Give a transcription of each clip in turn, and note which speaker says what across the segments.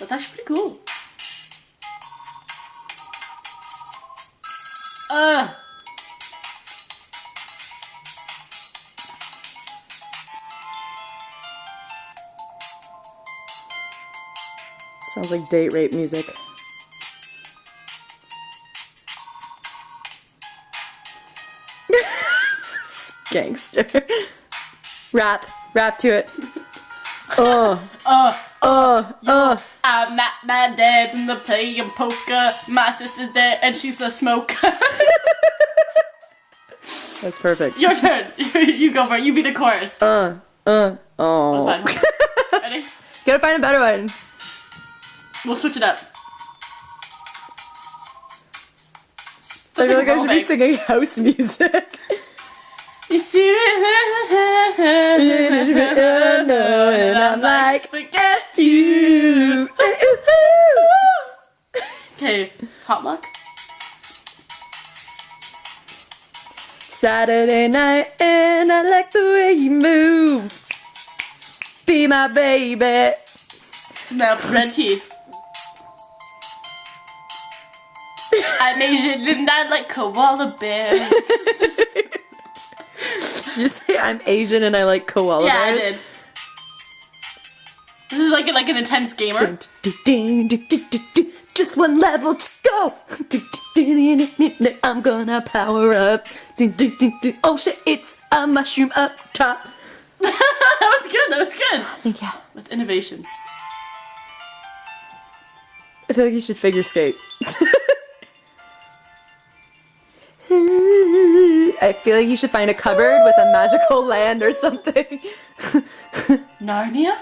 Speaker 1: That's actually pretty cool.
Speaker 2: Sounds like date rape music. Gangster. Rap to it.
Speaker 1: I'm at my dad's and they're playing poker. My sister's there and she's a smoker.
Speaker 2: That's perfect.
Speaker 1: Your turn. You go for it. You be the chorus.
Speaker 2: Oh.
Speaker 1: Fine. Ready?
Speaker 2: Gotta find a better one.
Speaker 1: We'll switch it up.
Speaker 2: I feel like I should be singing house music.
Speaker 1: You see
Speaker 2: and I'm like,
Speaker 1: forget
Speaker 2: you.
Speaker 1: Okay, potluck.
Speaker 2: Saturday night and I like the way you move. Be my baby.
Speaker 1: No, red tea. I'm Asian and I like koala bears.
Speaker 2: Did you say I'm Asian and I like koala
Speaker 1: Yeah, I
Speaker 2: bears?
Speaker 1: did. This is like an intense gamer.
Speaker 2: Just one level to go. I'm gonna power up. Oh shit, it's a mushroom up top.
Speaker 1: That was good.
Speaker 2: Thank you.
Speaker 1: With innovation.
Speaker 2: I feel like you should figure skate. I feel like you should find a cupboard with a magical land or something.
Speaker 1: Narnia?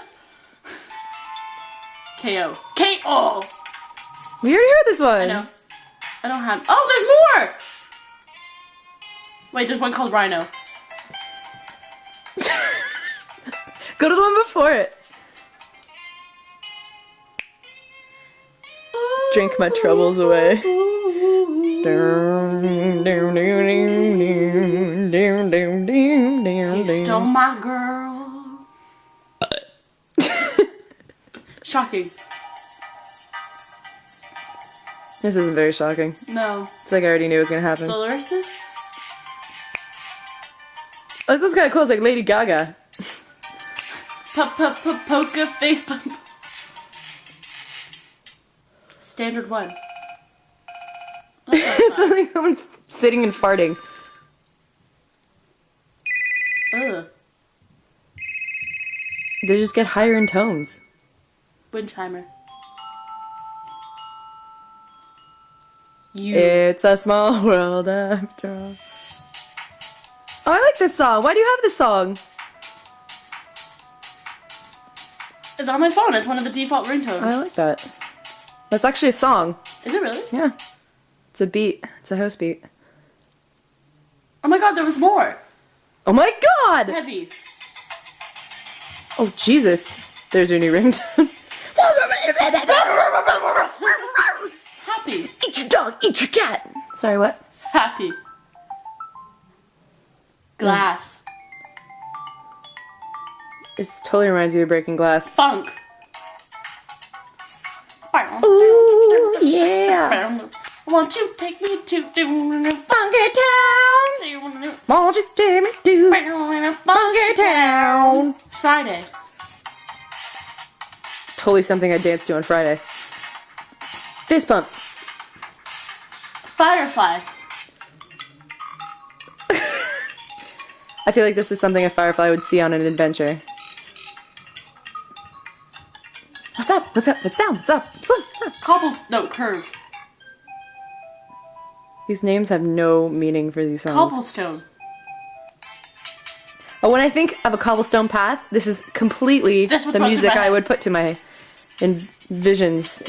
Speaker 1: KO. KO!
Speaker 2: We already heard this one.
Speaker 1: I know. I don't have... Oh, there's more! Wait, there's one called Rhino.
Speaker 2: Go to the one before it. Drink my troubles away.
Speaker 1: You stole my girl. Shocking.
Speaker 2: This isn't very shocking.
Speaker 1: No.
Speaker 2: It's like I already knew it was gonna happen.
Speaker 1: Solaris?
Speaker 2: Oh, this was kind of cool. It's like Lady Gaga.
Speaker 1: Poker face bump. Standard one.
Speaker 2: It's like someone's sitting and farting.
Speaker 1: Ugh.
Speaker 2: They just get higher in tones.
Speaker 1: Windchimer.
Speaker 2: It's a small world after all. Oh, I like this song. Why do you have this song?
Speaker 1: It's on my phone. It's one of the default ringtones.
Speaker 2: I like that. That's actually a song.
Speaker 1: Is it really?
Speaker 2: Yeah. It's a beat. It's a house beat.
Speaker 1: Oh my god, there was more.
Speaker 2: Oh my god!
Speaker 1: Heavy.
Speaker 2: Oh Jesus. There's your new ringtone.
Speaker 1: Happy.
Speaker 2: Eat your dog, eat your cat. Sorry, what?
Speaker 1: Happy. Glass.
Speaker 2: This totally reminds you of Breaking Glass.
Speaker 1: Funk.
Speaker 2: Ooh, yeah.
Speaker 1: Won't you take me to
Speaker 2: Funky Town. Won't you take me to Funky Town?
Speaker 1: Friday.
Speaker 2: Totally something I danced to on Friday. Fist bump.
Speaker 1: Firefly.
Speaker 2: I feel like this is something a firefly would see on an adventure. What's up? What's up? What's down? What's up?
Speaker 1: Curve.
Speaker 2: These names have no meaning for these songs.
Speaker 1: Cobblestone.
Speaker 2: Oh, when I think of a cobblestone path, this is completely
Speaker 1: This was
Speaker 2: the
Speaker 1: what's in
Speaker 2: music
Speaker 1: my
Speaker 2: I
Speaker 1: head.
Speaker 2: would put to my visions.